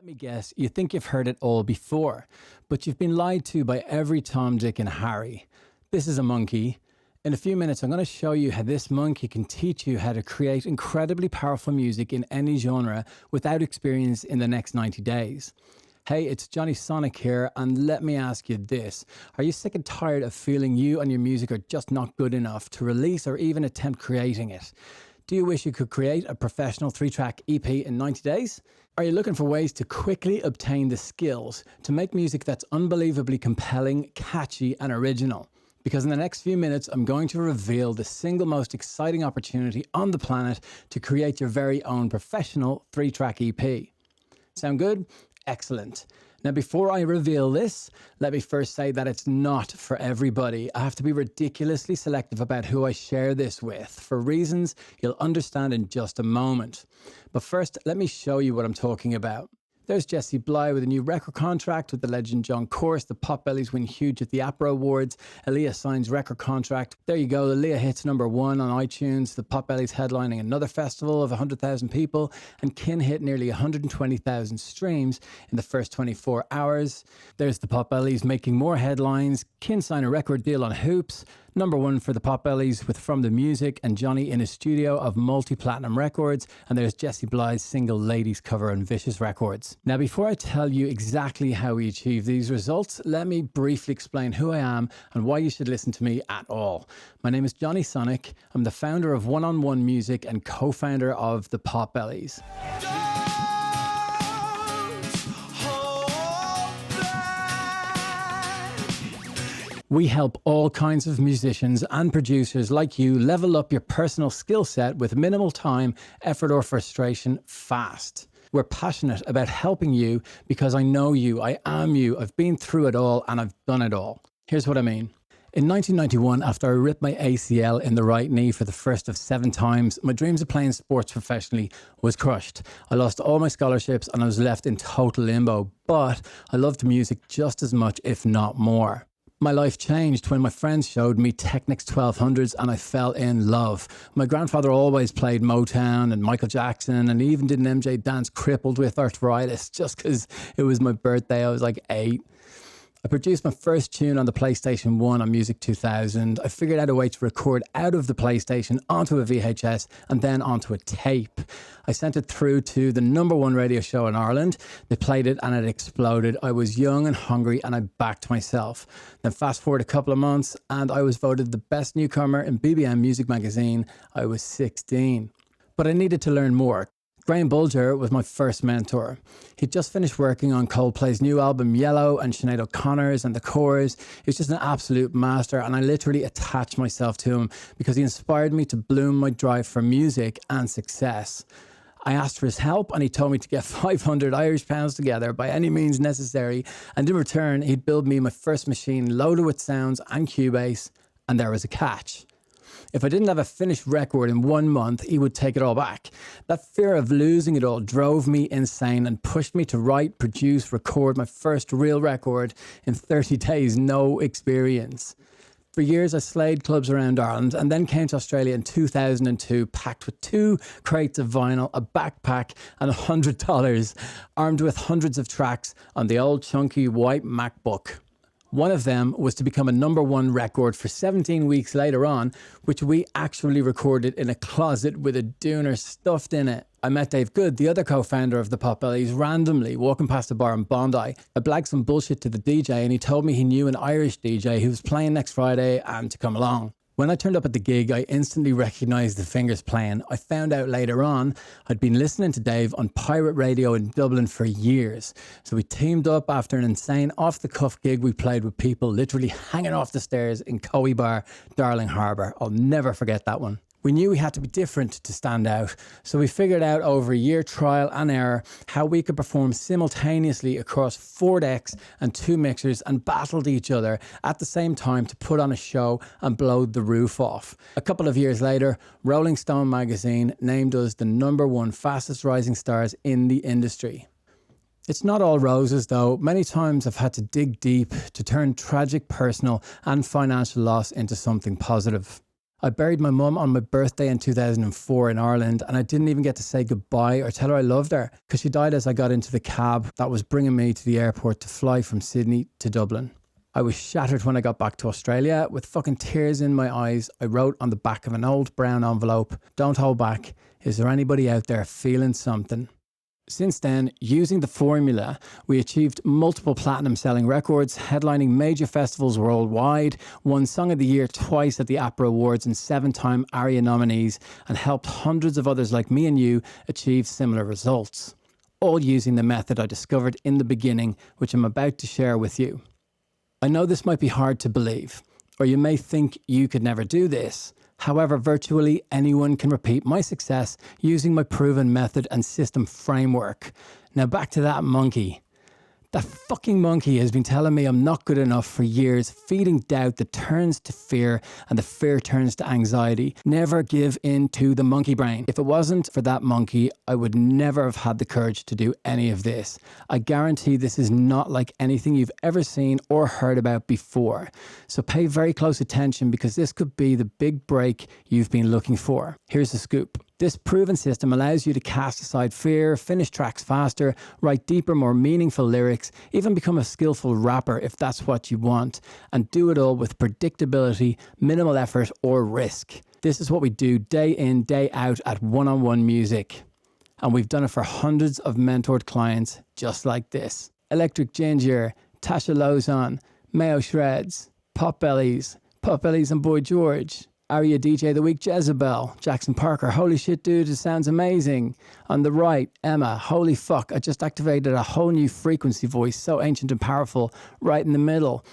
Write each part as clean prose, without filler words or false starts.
Let me guess, you think you've heard it all before, but you've been lied to by every Tom, Dick and Harry. This is a monkey. In a few minutes, I'm going to show you how this monkey can teach you how to create incredibly powerful music in any genre without experience in the next 90 days. Hey, it's Jonny Sonic here, and let me ask you this. Are you sick and tired of feeling you and your music are just not good enough to release or even attempt creating it? Do you wish you could create a professional 3-track EP in 90 days? Are you looking for ways to quickly obtain the skills to make music that's unbelievably compelling, catchy, and original? Because in the next few minutes, I'm going to reveal the single most exciting opportunity on the planet to create your very own professional 3-track EP. Sound good? Excellent. Now, before I reveal this, let me first say that it's not for everybody. I have to be ridiculously selective about who I share this with, for reasons you'll understand in just a moment. But first, let me show you what I'm talking about. There's Jessie Bly with a new record contract with the legend John Course. The Potbellies win huge at the APRA Awards. Aaliyah signs record contract. There you go. Aaliyah hits #1 on iTunes. The Potbellies headlining another festival of 100,000 people. And Kin hit nearly 120,000 streams in the first 24 hours. There's the Potbellies making more headlines. Kin sign a record deal on Hoops. #1 for the Potbellies with From the Music and Jonny in his studio of multi-platinum records. And there's Jessie Bly's single Ladies cover on Vicious Records. Now, before I tell you exactly how we achieve these results, let me briefly explain who I am and why you should listen to me at all. My name is Jonny Sonic. I'm the founder of One on One Music and co-founder of the Potbellies. We help all kinds of musicians and producers like you level up your personal skill set with minimal time, effort, or frustration fast. We're passionate about helping you because I know you, I am you, I've been through it all and I've done it all. Here's what I mean. In 1991, after I ripped my ACL in the right knee for the first of 7 times, my dreams of playing sports professionally was crushed. I lost all my scholarships and I was left in total limbo, but I loved music just as much, if not more. My life changed when my friends showed me Technics 1200s and I fell in love. My grandfather always played Motown and Michael Jackson, and he even did an MJ dance crippled with arthritis just because it was my birthday. I was like 8. I produced my first tune on the PlayStation 1 on Music 2000. I figured out a way to record out of the PlayStation onto a VHS and then onto a tape. I sent it through to the #1 radio show in Ireland. They played it and it exploded. I was young and hungry and I backed myself. Then fast forward a couple of months and I was voted the best newcomer in BBM Music Magazine. I was 16. But I needed to learn more. Graham Bulger was my first mentor. He'd just finished working on Coldplay's new album Yellow and Sinead O'Connor's and The Corrs. He was just an absolute master and I literally attached myself to him because he inspired me to bloom my drive for music and success. I asked for his help and he told me to get 500 Irish pounds together by any means necessary, and in return he'd build me my first machine loaded with sounds and Cubase, and there was a catch. If I didn't have a finished record in 1 month, he would take it all back. That fear of losing it all drove me insane and pushed me to write, produce, record my first real record in 30 days, no experience. For years, I slayed clubs around Ireland and then came to Australia in 2002, packed with 2 crates of vinyl, a backpack and $100, armed with hundreds of tracks on the old chunky white MacBook. One of them was to become a #1 record for 17 weeks later on, which we actually recorded in a closet with a dooner stuffed in it. I met Dave Good, the other co-founder of the Potbellies, randomly walking past a bar in Bondi. I blagged some bullshit to the DJ and he told me he knew an Irish DJ who was playing next Friday and to come along. When I turned up at the gig, I instantly recognised the fingers playing. I found out later on I'd been listening to Dave on pirate radio in Dublin for years. So we teamed up after an insane off-the-cuff gig we played with people literally hanging off the stairs in Cowie Bar, Darling Harbour. I'll never forget that one. We knew we had to be different to stand out, so we figured out over a year trial and error how we could perform simultaneously across 4 decks and 2 mixers and battled each other at the same time to put on a show and blow the roof off. A couple of years later, Rolling Stone magazine named us the #1 fastest rising stars in the industry. It's not all roses though. Many times I've had to dig deep to turn tragic personal and financial loss into something positive. I buried my mum on my birthday in 2004 in Ireland, and I didn't even get to say goodbye or tell her I loved her because she died as I got into the cab that was bringing me to the airport to fly from Sydney to Dublin. I was shattered when I got back to Australia. With fucking tears in my eyes, I wrote on the back of an old brown envelope, "Don't hold back. Is there anybody out there feeling something?" Since then, using the formula, we achieved multiple platinum selling records, headlining major festivals worldwide, won Song of the Year twice at the APRA Awards and 7-time ARIA nominees, and helped hundreds of others like me and you achieve similar results. All using the method I discovered in the beginning, which I'm about to share with you. I know this might be hard to believe, or you may think you could never do this. However, virtually anyone can repeat my success using my proven method and system framework. Now back to that monkey. That fucking monkey has been telling me I'm not good enough for years, feeding doubt that turns to fear and the fear turns to anxiety. Never give in to the monkey brain. If it wasn't for that monkey, I would never have had the courage to do any of this. I guarantee this is not like anything you've ever seen or heard about before. So pay very close attention because this could be the big break you've been looking for. Here's the scoop. This proven system allows you to cast aside fear, finish tracks faster, write deeper, more meaningful lyrics, even become a skillful rapper if that's what you want, and do it all with predictability, minimal effort, or risk. This is what we do day in, day out at One-on-One Music. And we've done it for hundreds of mentored clients just like this. Electric Ginger, Tasha Lozon, Mayo Shreds, Potbellies and Boy George, Aria DJ of the Week, Jezebel, Jackson Parker, holy shit dude, it sounds amazing. On the right, Emma, holy fuck, I just activated a whole new frequency voice, so ancient and powerful. Right in the middle,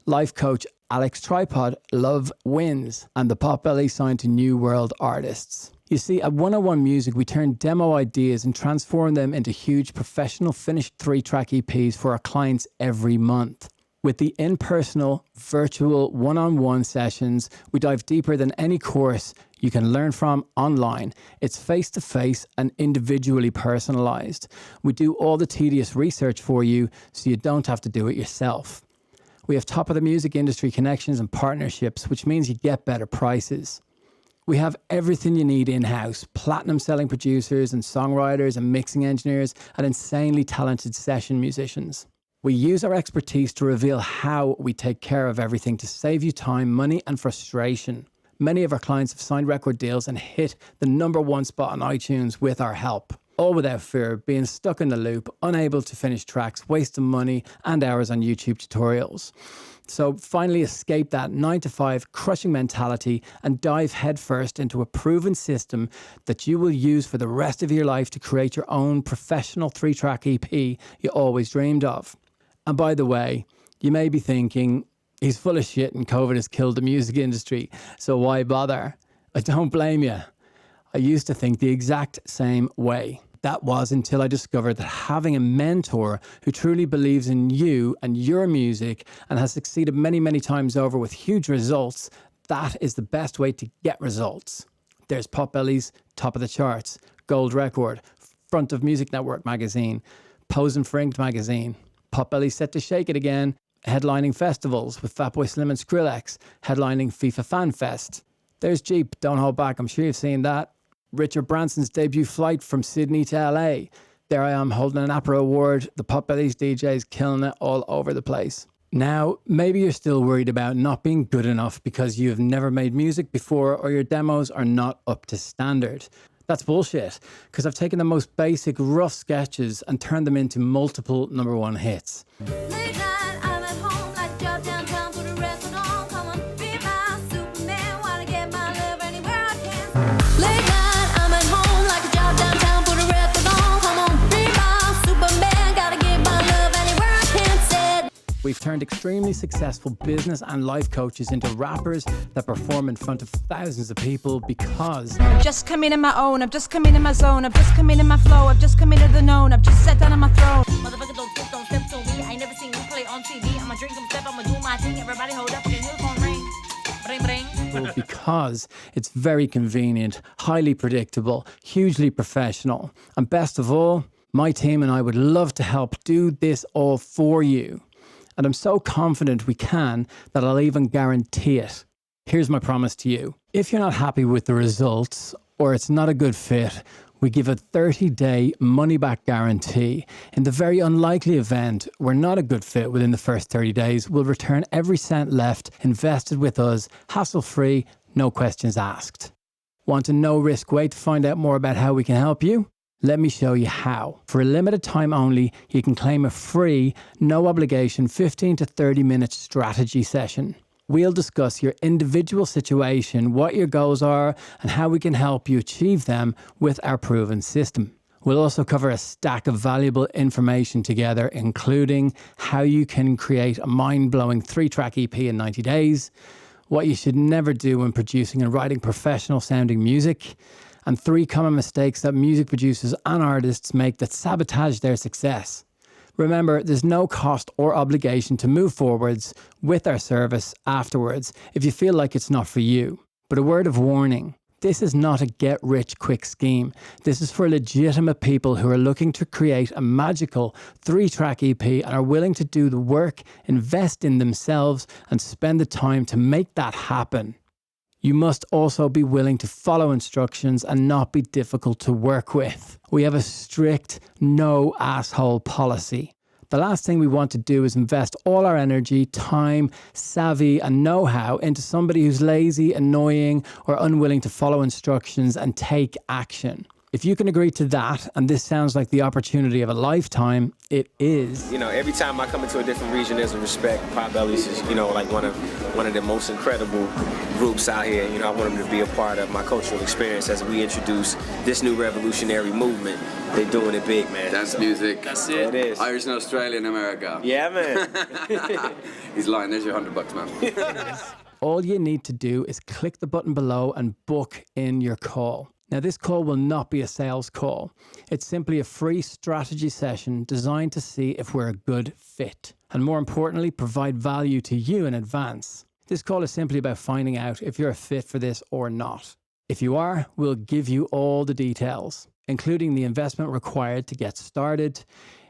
life coach Alex Tripod, Love Wins, and the Potbelly signed to New World Artists. You see, at One-on-One Music, we turn demo ideas and transform them into huge professional finished 3-track EPs for our clients every month. With the impersonal, virtual, one-on-one sessions, we dive deeper than any course you can learn from online. It's face-to-face and individually personalized. We do all the tedious research for you so you don't have to do it yourself. We have top of the music industry connections and partnerships, which means you get better prices. We have everything you need in-house, platinum selling producers and songwriters and mixing engineers and insanely talented session musicians. We use our expertise to reveal how we take care of everything to save you time, money, and frustration. Many of our clients have signed record deals and hit the #1 spot on iTunes with our help. All without fear of being stuck in the loop, unable to finish tracks, wasting money and hours on YouTube tutorials. So finally escape that 9-to-5 crushing mentality and dive headfirst into a proven system that you will use for the rest of your life to create your own professional 3-track EP you always dreamed of. And by the way, you may be thinking, he's full of shit and COVID has killed the music industry, so why bother? I don't blame you. I used to think the exact same way. That was until I discovered that having a mentor who truly believes in you and your music and has succeeded many, many times over with huge results, that is the best way to get results. There's Potbelly's Top of the Charts, Gold Record, Front of Music Network magazine, Posen for Inked magazine. Potbelly's set to shake it again, headlining festivals with Fatboy Slim and Skrillex, headlining FIFA Fan Fest. There's Jeep, Don't Hold Back, I'm sure you've seen that. Richard Branson's debut flight from Sydney to LA. There I am holding an APRA award, the Potbelly's DJs killing it all over the place. Now, maybe you're still worried about not being good enough because you've never made music before or your demos are not up to standard. That's bullshit, because I've taken the most basic, rough sketches and turned them into multiple #1 hits. Late night, I'm at home, like to drive downtown, put a record on. Come on, be my Superman, wanna get my love anywhere I can. Late night, I'm at home, like to drive downtown, put a record on. Come on, be my Superman, gotta get my love anywhere I can. Said. We've turned extremely successful business and life coaches into rappers that perform in front of thousands of people because I've just come in my own, I've just come in my zone, I've just come in my flow, I've just come into the known, I've just sat down on my throne. Motherfucker, don't step to me. I ain't never seen you play on TV. I'ma drink some step, I'ma do my thing. Everybody hold up, okay, here's phone ring. Bring, bring. because it's very convenient, highly predictable, hugely professional. And best of all, my team and I would love to help do this all for you. And I'm so confident we can that I'll even guarantee it. Here's my promise to you. If you're not happy with the results or it's not a good fit, we give a 30-day money-back guarantee. In the very unlikely event we're not a good fit within the first 30 days, we'll return every cent left invested with us, hassle-free, no questions asked. Want a no-risk way to find out more about how we can help you? Let me show you how. For a limited time only, you can claim a free, no-obligation 15 to 30-minute strategy session. We'll discuss your individual situation, what your goals are, and how we can help you achieve them with our proven system. We'll also cover a stack of valuable information together, including how you can create a mind-blowing 3-track EP in 90 days, what you should never do when producing and writing professional-sounding music, and 3 common mistakes that music producers and artists make that sabotage their success. Remember, there's no cost or obligation to move forwards with our service afterwards if you feel like it's not for you. But a word of warning, this is not a get-rich-quick scheme. This is for legitimate people who are looking to create a magical 3-track EP and are willing to do the work, invest in themselves, and spend the time to make that happen. You must also be willing to follow instructions and not be difficult to work with. We have a strict no asshole policy. The last thing we want to do is invest all our energy, time, savvy, and know-how into somebody who's lazy, annoying, or unwilling to follow instructions and take action. If you can agree to that, and this sounds like the opportunity of a lifetime, it is. You know, every time I come into a different region, there's a respect. Potbellies is, you know, like one of the most incredible groups out here. You know, I want them to be a part of my cultural experience as we introduce this new revolutionary movement. They're doing it big, man. Dance music. That's it. It is. Irish and Australian America. Yeah, man. He's lying. There's your $100, man. All you need to do is click the button below and book in your call. Now, this call will not be a sales call. It's simply a free strategy session designed to see if we're a good fit, and more importantly, provide value to you in advance. This call is simply about finding out if you're a fit for this or not. If you are, we'll give you all the details, including the investment required to get started.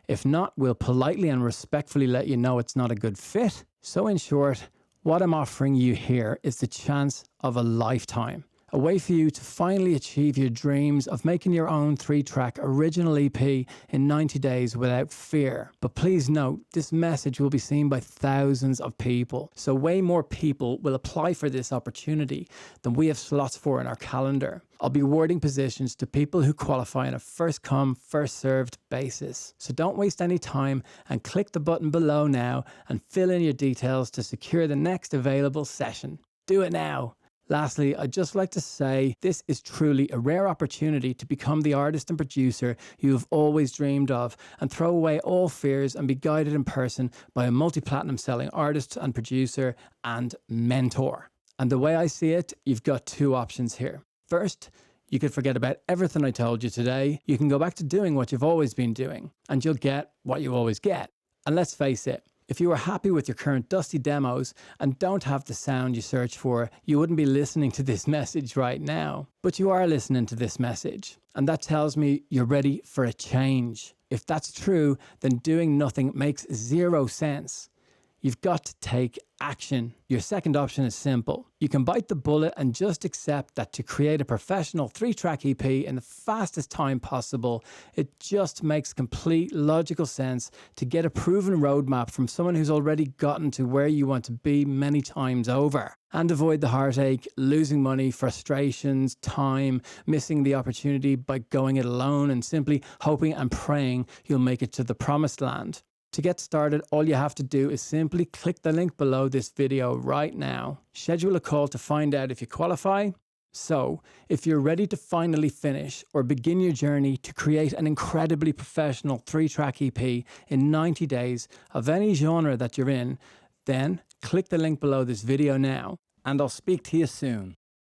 If not, we'll politely and respectfully let you know it's not a good fit. So in short, what I'm offering you here is the chance of a lifetime. A way for you to finally achieve your dreams of making your own 3-track original EP in 90 days without fear. But please note, this message will be seen by thousands of people. So way more people will apply for this opportunity than we have slots for in our calendar. I'll be awarding positions to people who qualify on a first come, first served basis. So don't waste any time and click the button below now and fill in your details to secure the next available session. Do it now. Lastly, I'd just like to say this is truly a rare opportunity to become the artist and producer you've always dreamed of and throw away all fears and be guided in person by a multi-platinum selling artist and producer and mentor. And the way I see it, you've got 2 options here. First, you could forget about everything I told you today. You can go back to doing what you've always been doing and you'll get what you always get. And let's face it, if you were happy with your current dusty demos and don't have the sound you search for, you wouldn't be listening to this message right now. But you are listening to this message, and that tells me you're ready for a change. If that's true, then doing nothing makes 0 sense. You've got to take action. Your second option is simple. You can bite the bullet and just accept that to create a professional 3-track EP in the fastest time possible, it just makes complete logical sense to get a proven roadmap from someone who's already gotten to where you want to be many times over. And avoid the heartache, losing money, frustrations, time, missing the opportunity by going it alone and simply hoping and praying you'll make it to the promised land. To get started, all you have to do is simply click the link below this video right now. Schedule a call to find out if you qualify. So, if you're ready to finally finish or begin your journey to create an incredibly professional 3-track EP in 90 days of any genre that you're in, then click the link below this video now, and I'll speak to you soon.